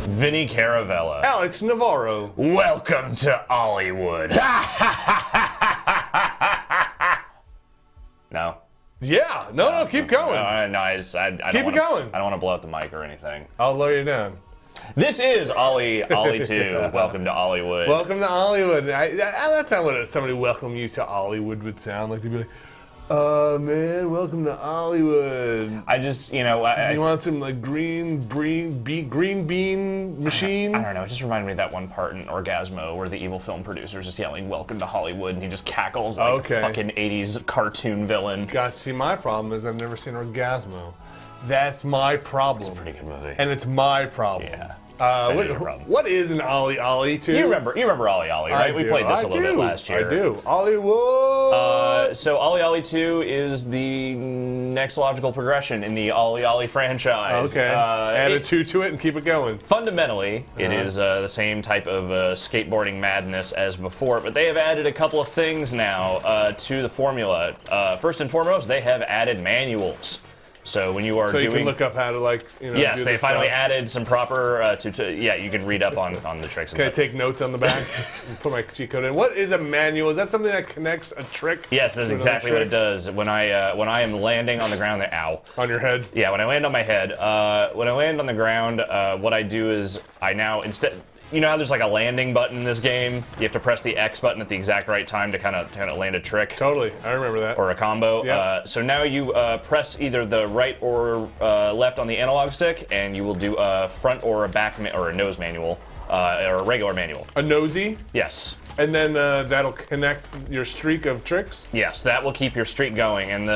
Vinny Caravella. Alex Navarro. Welcome to OlliWood. No. Yeah, no, keep going. No, I Keep it going. I don't want to blow up the mic or anything. I'll lower you down. This is OlliOlli2. Welcome to OlliWood. Welcome to OlliWood. That's not what somebody welcome you to OlliWood would sound like. They'd be like, man, welcome to OlliWood. I just, you know, you want some like green bean machine? I don't know. It just reminded me of that one part in Orgasmo where the evil film producer's just yelling, "Welcome to Hollywood," and he just cackles like a fucking 80s cartoon villain. Gosh, see, my problem is I've never seen Orgasmo. That's my problem. It's a pretty good movie. And it's my problem. Yeah. What is an OlliOlli2? You remember OlliOlli, right? We played this a little bit last year. I do. OlliWood. So OlliOlli2 is the next logical progression in the OlliOlli franchise. Okay. Add a 2 to it and keep it going. Fundamentally, it is the same type of skateboarding madness as before, but they have added a couple of things now to the formula. First and foremost, they have added manuals. So when you are doing, you can look up how to yes, do they finally stuff. added some proper yeah, you can read up on the tricks. Can I take notes on the back and put my cheat code in? What is a manual? Is that something that connects a trick? Yes, that's exactly what it does. When I am landing on the ground, ow. On your head? Yeah, when I land on my head. When I land on the ground, what I do is I now you know how there's like a landing button in this game? You have to press the X button at the exact right time to kind of land a trick. Totally, I remember that. Or a combo. Yep. So now you press either the right or left on the analog stick, and you will do a front or a back or a nose manual, or a regular manual. A nosy? Yes. And then that'll connect your streak of tricks? Yes, that will keep your streak going, and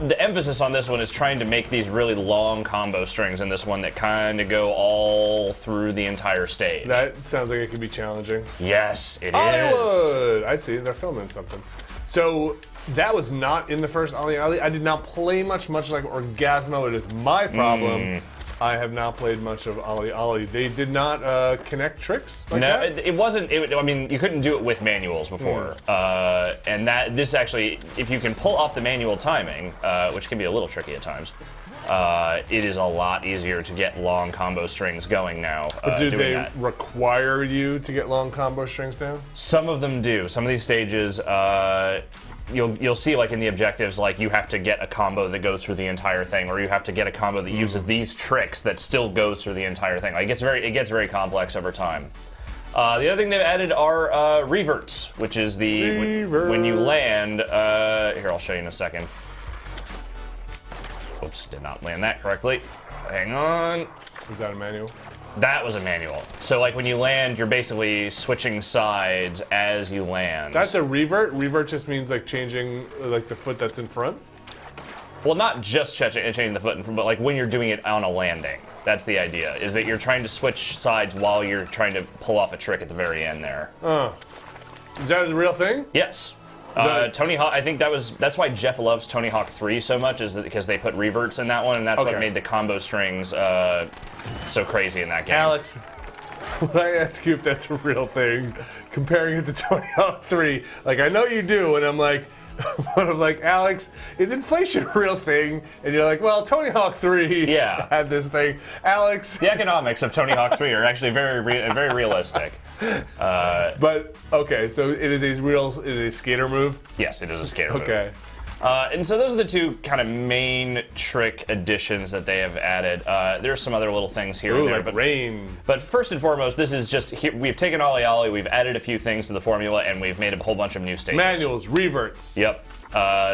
the emphasis on this one is trying to make these really long combo strings in this one that kind of go all through the entire stage. That sounds like it could be challenging. Yes, it OlliWood! is. I see, they're filming something. So that was not in the first OlliOlli. I did not play much like Orgasmo. It is my problem. I have not played much of OlliOlli. They did not connect tricks like that? No, it wasn't. I mean, you couldn't do it with manuals before. And this actually, if you can pull off the manual timing, which can be a little tricky at times, it is a lot easier to get long combo strings going now. But do they require you to get long combo strings down? Some of them do. Some of these stages, you'll see like in the objectives, like you have to get a combo that goes through the entire thing, or you have to get a combo that uses these tricks that still goes through the entire thing. Like it gets very complex over time. The other thing they've added are reverts, which is when you land. Here, I'll show you in a second. Oops, did not land that correctly. Hang on. Is that a manual? That was a manual. So like when you land, you're basically switching sides as you land. That's a revert? Revert just means like changing like the foot that's in front? Well, not just changing the foot in front, but like when you're doing it on a landing. That's the idea, is that you're trying to switch sides while you're trying to pull off a trick at the very end there. Is that a real thing? Yes. Tony Hawk, I think that's why Jeff loves Tony Hawk 3 so much, is because they put reverts in that one, and that's what made the combo strings so crazy in that game. Alex, when I ask you if that's a real thing, comparing it to Tony Hawk 3, like I know you do, and I'm like, Alex, is inflation a real thing? And you're like, well, Tony Hawk 3 had this thing. Alex, the economics of Tony Hawk 3 are actually very realistic. But okay, so it is a skater move? Yes, it is a skater move. Okay. And so those are the two kind of main trick additions that they have added. There's some other little things here and there, like rain. But first and foremost, this is just we've taken OlliOlli, we've added a few things to the formula, and we've made a whole bunch of new stages. Manuals, reverts. Yep.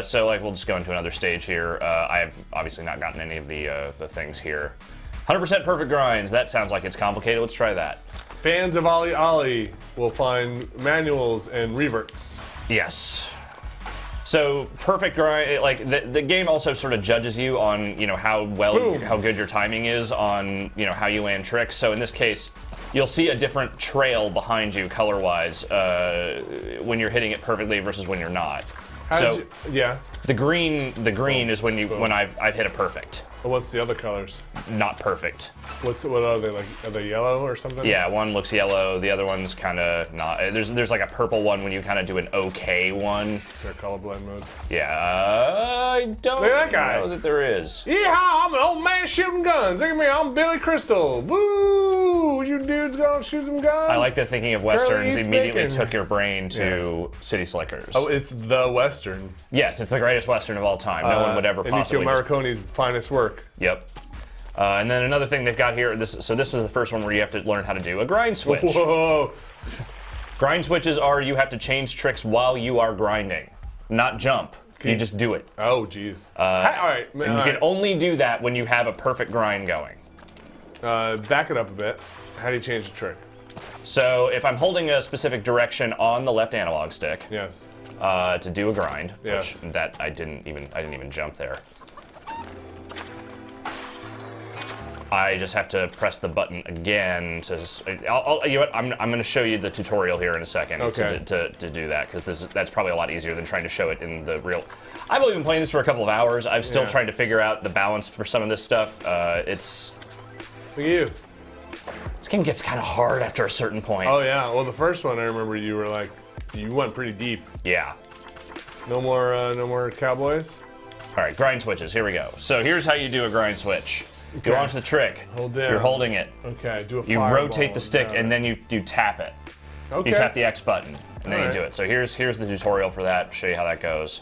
So like we'll just go into another stage here. I have obviously not gotten any of the things here. 100% perfect grinds. That sounds like it's complicated. Let's try that. Fans of OlliOlli will find manuals and reverts. Yes. So perfect grind, like the game also sort of judges you on how good your timing is on how you land tricks. So in this case, you'll see a different trail behind you color-wise when you're hitting it perfectly versus when you're not. The green is when I've hit a perfect. What's the other colors? Not perfect. What are they like? Are they yellow or something? Yeah, one looks yellow. The other one's kind of not. There's like a purple one when you kind of do an okay one. Is there colorblind mode? Yeah, I don't Look at that guy. know that there is. Yeehaw! I'm an old man shooting guns. Look at me, I'm Billy Crystal. Woo! You dudes gonna shoot some guns? I like that thinking of westerns eats immediately bacon. took your brain to City Slickers. Oh, it's the Western. Yes, it's the greatest western of all time. No one would ever possibly. Ennio Morricone's finest work. Yep. And then another thing they've got here, this is the first one where you have to learn how to do a grind switch. Whoa! Grind switches are you have to change tricks while you are grinding, not jump. You just do it. Oh, jeez. All right. And you can only do that when you have a perfect grind going. Back it up a bit. How do you change the trick? So if I'm holding a specific direction on the left analog stick Yes. to do a grind, Yes. which that I didn't even jump there. I just have to press the button again to. You know what? I'm going to show you the tutorial here in a second to do that because that's probably a lot easier than trying to show it in the real. I've only been playing this for a couple of hours. I'm still trying to figure out the balance for some of this stuff. It's. Look at you. This game gets kind of hard after a certain point. Oh yeah. Well, the first one I remember you were like, you went pretty deep. Yeah. No more cowboys. All right, grind switches. Here we go. So here's how you do a grind switch. You launch the trick. Hold down. You're holding it. Okay. Do a. You rotate the stick and then you tap it. Okay. You tap the X button and then you Alright. do it. So here's the tutorial for that. Show you how that goes.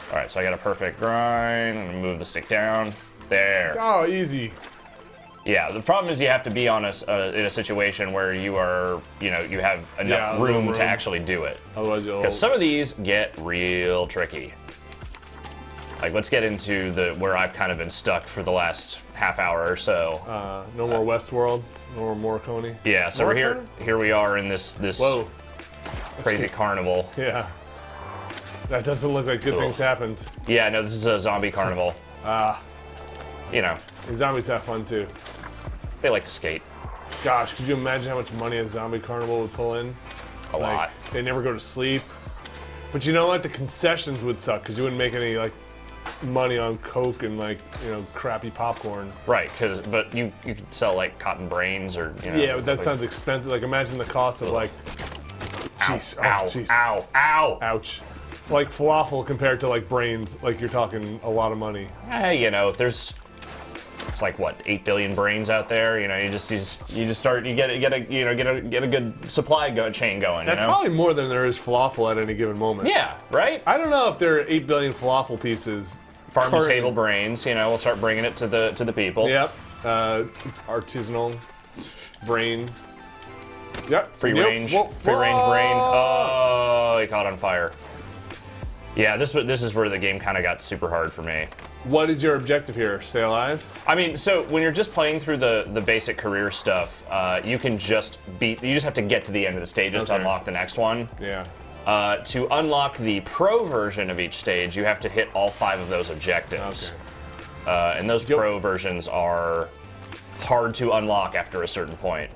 All right, so I got a perfect grind. I'm gonna move the stick down. There. Oh, easy. Yeah. The problem is you have to be on in a situation where you are, you have enough room to actually do it. Otherwise, you'll. Because some of these get real tricky. Like, let's get into where I've kind of been stuck for the last half hour or so. No more Westworld. No more Morricone. Yeah, so we're here. Here we are in this Whoa. crazy carnival. Yeah. That doesn't look like good things happened. Yeah, no, this is a zombie carnival. You know, The zombies have fun too. they like to skate Gosh, could you imagine how much money a zombie carnival would pull in? a lot. They never go to sleep. But you know what? The concessions would suck because you wouldn't make any money on Coke and crappy popcorn. Right, but you could sell like cotton brains or Yeah, but that sounds expensive. Like imagine the cost of jeez, ow, jeez. ow, ow. Ouch. Like falafel compared to brains, you're talking a lot of money. There's it's like what 8 billion brains out there. You just start get a good supply chain going. That's probably more than there is falafel at any given moment. Yeah, right. I don't know if there are 8 billion falafel pieces. Farm to table brains. We'll start bringing it to the people. Yep. Artisanal brain. Yep. Free range brain. Oh, he caught on fire. Yeah, this is where the game kind of got super hard for me. What is your objective here? Stay alive? I mean, so when you're just playing through the basic career stuff, you can just you just have to get to the end of the stages to unlock the next one. Yeah. To unlock the pro version of each stage, you have to hit all 5 of those objectives. Okay. And those pro versions are hard to unlock after a certain point.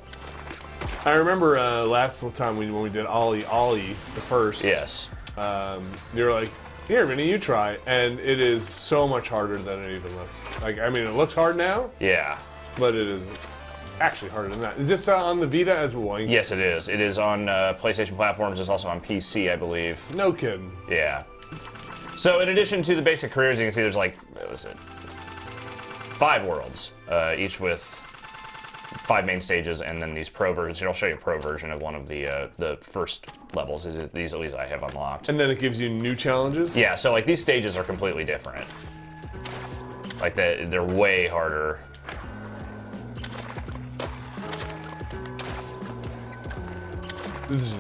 I remember last time when we did OlliOlli the first. Yes. You were like, here, Vinny, you try. And it is so much harder than it even looks. It looks hard now, Yeah. but it is actually harder than that. Is this on the Vita as well? Yes, it is. It is on PlayStation platforms. It's also on PC, I believe. No kidding. Yeah. So in addition to the basic careers, you can see there's what was it? 5 worlds, each with 5 main stages, and then these pro versions. I'll show you a pro version of one of the first levels. These at least I have unlocked. And then it gives you new challenges? Yeah, so these stages are completely different. They're way harder. This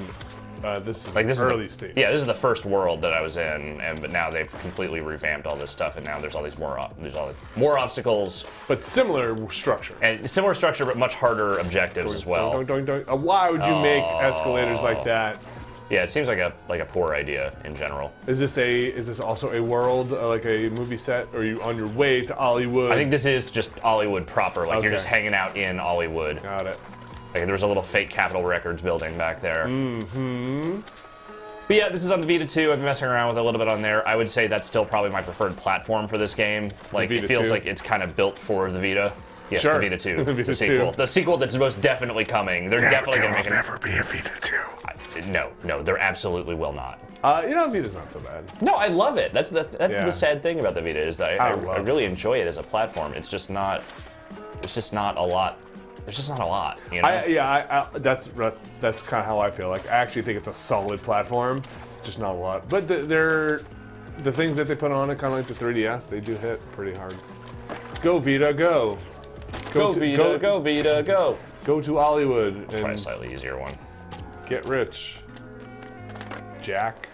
is early stage. Yeah, this is the first world that I was in, but now they've completely revamped all this stuff, and now there's all these more obstacles. But similar structure. And similar structure, but much harder objectives as well. Why would you make escalators like that? Yeah, it seems like a poor idea in general. Is this also a world, like a movie set, or are you on your way to OlliWood? I think this is just OlliWood proper. You're just hanging out in OlliWood. Got it. There's a little fake Capitol Records building back there. Mm-hmm. But yeah, this is on the Vita 2. I've been messing around with it a little bit on there. I would say that's still probably my preferred platform for this game. Like, it feels 2. like it's kind of built for the Vita. Yes, sure. the Vita 2, the Vita the sequel. 2. The sequel that's most definitely coming. They're definitely going to make it. There will never be a Vita 2. No, there absolutely will not. You know, Vita's not so bad. No, I love it. That's the sad thing about the Vita is that I really enjoy it as a platform. It's just not. It's just not a lot. There's just not a lot. You know? That's kind of how I feel. Like I actually think it's a solid platform, just not a lot. But the things that they put on it, kind of like the 3DS, they do hit pretty hard. Go Vita, go. Go Vita, go. Go to OlliWood Try a and slightly easier one. get rich. Jack.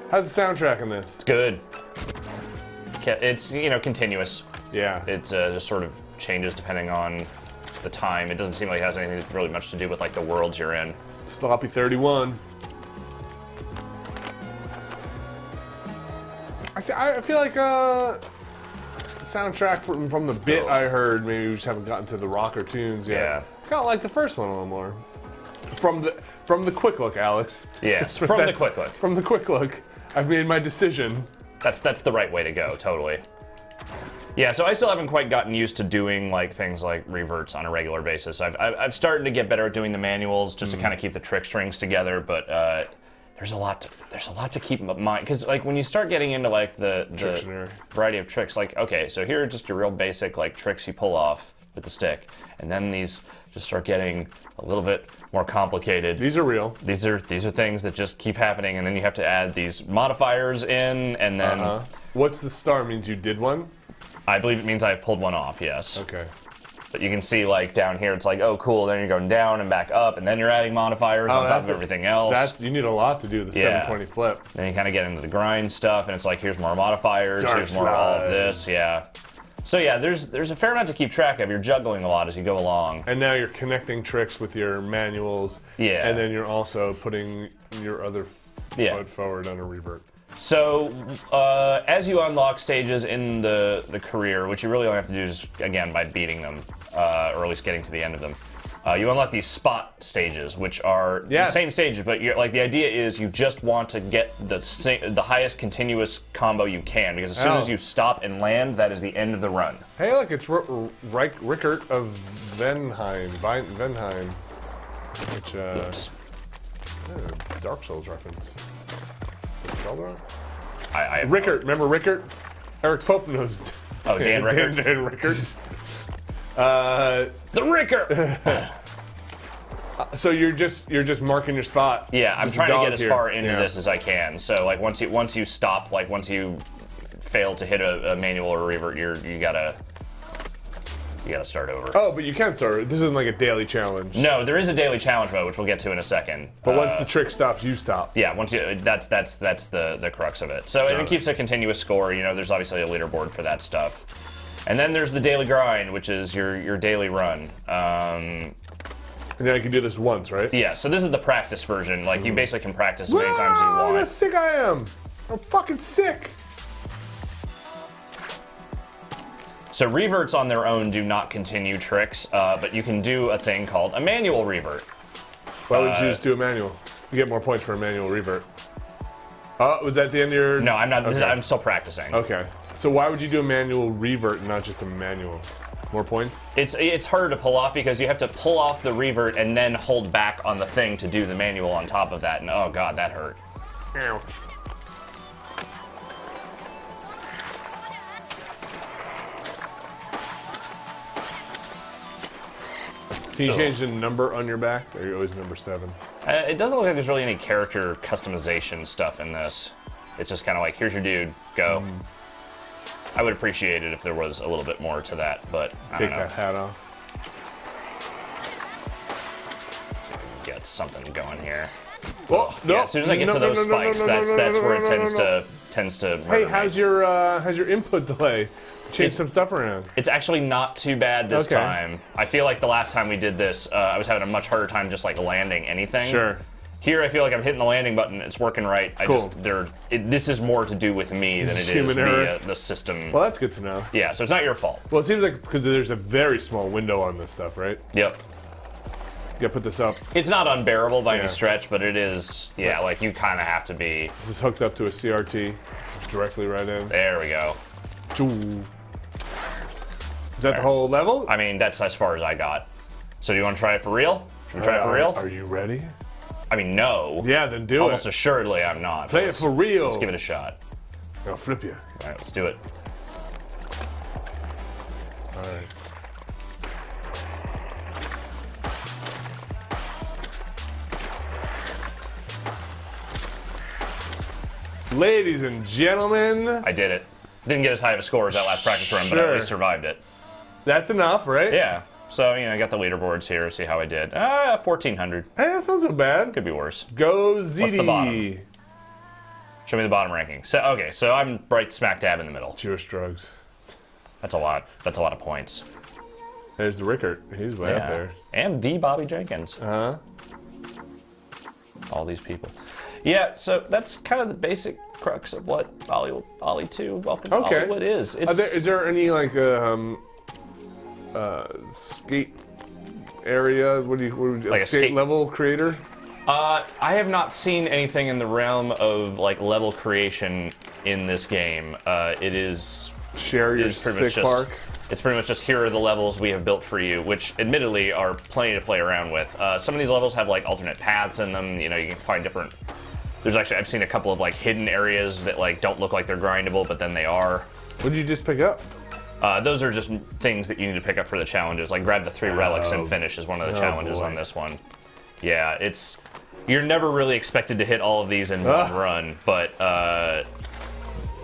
How's the soundtrack in this? It's good. It's, you know, continuous. Yeah. It just sort of changes depending on the time. It doesn't seem like it has anything really much to do with like the worlds you're in. Sloppy 31. I feel like soundtrack from the bit I heard, maybe we just haven't gotten to the rocker tunes yet. Yeah. Kind of like the first one a little more. From the quick look, Alex. Yes, from the quick look. From the quick look, I've made my decision. That's the right way to go, totally. Yeah, so I still haven't quite gotten used to doing like things like reverts on a regular basis. I've started to get better at doing the manuals just to kind of keep the trick strings together, but there's a lot to keep in mind because like when you start getting into like the variety of tricks, like okay, so here are just your real basic like tricks you pull off with the stick, and then these just start getting a little bit more complicated. These are real. These are things that just keep happening, and then you have to add these modifiers in, and then What's the star? Means you did one? I believe it means I've pulled one off, yes. Okay. But you can see like down here, it's like, oh cool, then you're going down and back up, and then you're adding modifiers on top of everything else. You need a lot to do the 720 flip. Then you kind of get into the grind stuff, and it's like, here's more modifiers, here's more all of this, yeah. So yeah, there's a fair amount to keep track of. You're juggling a lot as you go along. And now you're connecting tricks with your manuals. Yeah. And then you're also putting your other foot forward on a revert. So, as you unlock stages in the career, which you really only have to do is, again, by beating them, or at least getting to the end of them, you unlock these spot stages, which are the same stages, but like the idea is you just want to get the highest continuous combo you can, because as soon as you stop and land, that is the end of the run. Hey, look, it's Rickert of Venheim, which, Dark Souls reference. Spelled wrong? Rickert, remember Rickert? Eric Pope knows. Oh, Dan Rickert? Dan Rickert. The Rickert! So you're just marking your spot. Yeah, I'm trying to get as far into this as I can. So like once you stop, like once you fail to hit a manual or a revert, you gotta start over. Oh, but you can start. This isn't like a daily challenge. No, there is a daily challenge mode, which we'll get to in a second. But once the trick stops, you stop. Yeah, that's the crux of it. So it keeps a continuous score. You know, there's obviously a leaderboard for that stuff. And then there's the daily grind, which is your daily run. And then I can do this once, right? Yeah, so this is the practice version. Like, you basically can practice as many times as you want. Look how sick I am! I'm fucking sick! So reverts on their own do not continue tricks, but you can do a thing called a manual revert. Why would you just do a manual? You get more points for a manual revert. Oh, was that the end of your... No, I'm not. Okay. I'm still practicing. Okay. So why would you do a manual revert and not just a manual? More points? It's harder to pull off because you have to pull off the revert and then hold back on the thing to do the manual on top of that, and oh god, that hurt. Ouch. Can you change the number on your back, or are you always number 7? It doesn't look like there's really any character customization stuff in this. It's just kind of like, here's your dude, go. I would appreciate it if there was a little bit more to that, but I don't know. Take that hat off. Let's see if we can get something going here. Well, no. Yeah, as soon as I get to those spikes, that's where it tends to Hey, how's your input delay? Change some stuff around. It's actually not too bad this time. I feel like the last time we did this, I was having a much harder time just like landing anything. Sure. Here, I feel like I'm hitting the landing button. It's working right. Cool. This is more to do with me than it is the system. Well, that's good to know. Yeah, so it's not your fault. Well, it seems like because there's a very small window on this stuff, right? Yep. Yeah, put this up. It's not unbearable by any stretch, but it is, yeah, like you kind of have to be. This is hooked up to a CRT, directly right in. There we go. Is that the whole level? I mean, that's as far as I got. So do you want to try it for real? Should we try it for real? Are you ready? I mean, no. Yeah, then do Almost it. assuredly I'm not. Play it for real. Let's give it a shot. I'll flip you. All right, let's do it. All right. Ladies and gentlemen, I did it. Didn't get as high of a score as that last practice run, but I at least survived it. that's enough, right? Yeah. So, you know, I got the leaderboards here. See how I did. 1,400. Hey, that sounds so bad. Could be worse. Go ZD. What's the bottom? Show me the bottom ranking. So, okay, so I'm right smack dab in the middle. Jewish drugs. That's a lot. That's a lot of points. There's the Rickert. He's way up there. And the Bobby Jenkins. Uh-huh. All these people. Yeah, so that's kind of the basic crux of what OlliOlli2, welcome to OlliWood is. Is there any, like, skate area? What do you like a skate level creator? I have not seen anything in the realm of like level creation in this game. It is Share your sick park. It's pretty much just here are the levels we have built for you, which admittedly are plenty to play around with. Some of these levels have like alternate paths in them. You know, you can find different. There's actually I've seen a couple of like hidden areas that like don't look like they're grindable, but then they are. What did you just pick up? Those are just things that you need to pick up for the challenges. Like grab the 3 relics and finish is one of the challenges on this one. Yeah, you're never really expected to hit all of these in one run, but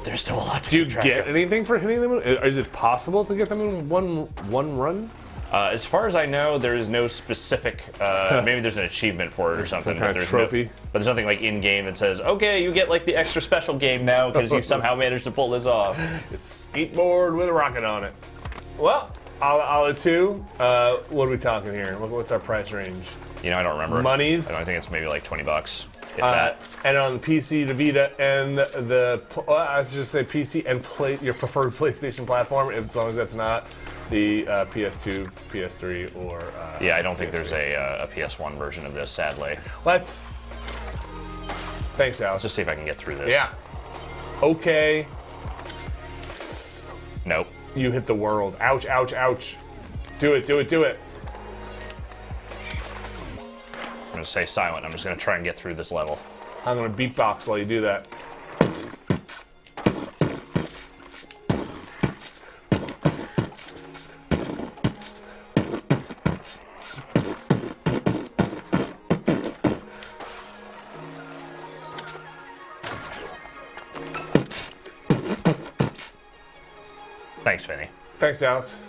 there's still a lot to keep track of. Do you get anything for hitting them? Is it possible to get them in one run? As far as I know, there is no specific. Maybe there's an achievement for it or something. Some kind of trophy. But there's nothing like in game that says, "Okay, you get like the extra special game now because you've somehow managed to pull this off." It's skateboard with a rocket on it. Well, OlliOlli2. What are we talking here? What's our price range? You know, I don't remember. Monies. I think it's maybe like $20. If that. And on the PC, the Vita, and I should just say PC and your preferred PlayStation platform, as long as that's not the PS2, PS3, or yeah, I don't think there's a PS1 version of this, sadly. Thanks, Alex. Let's just see if I can get through this. Yeah. Okay. Nope. You hit the world. Ouch, ouch, ouch. Do it, do it, do it. I'm going to stay silent. I'm just going to try and get through this level. I'm going to beatbox while you do that. Thanks, Vinny. Thanks, Alex.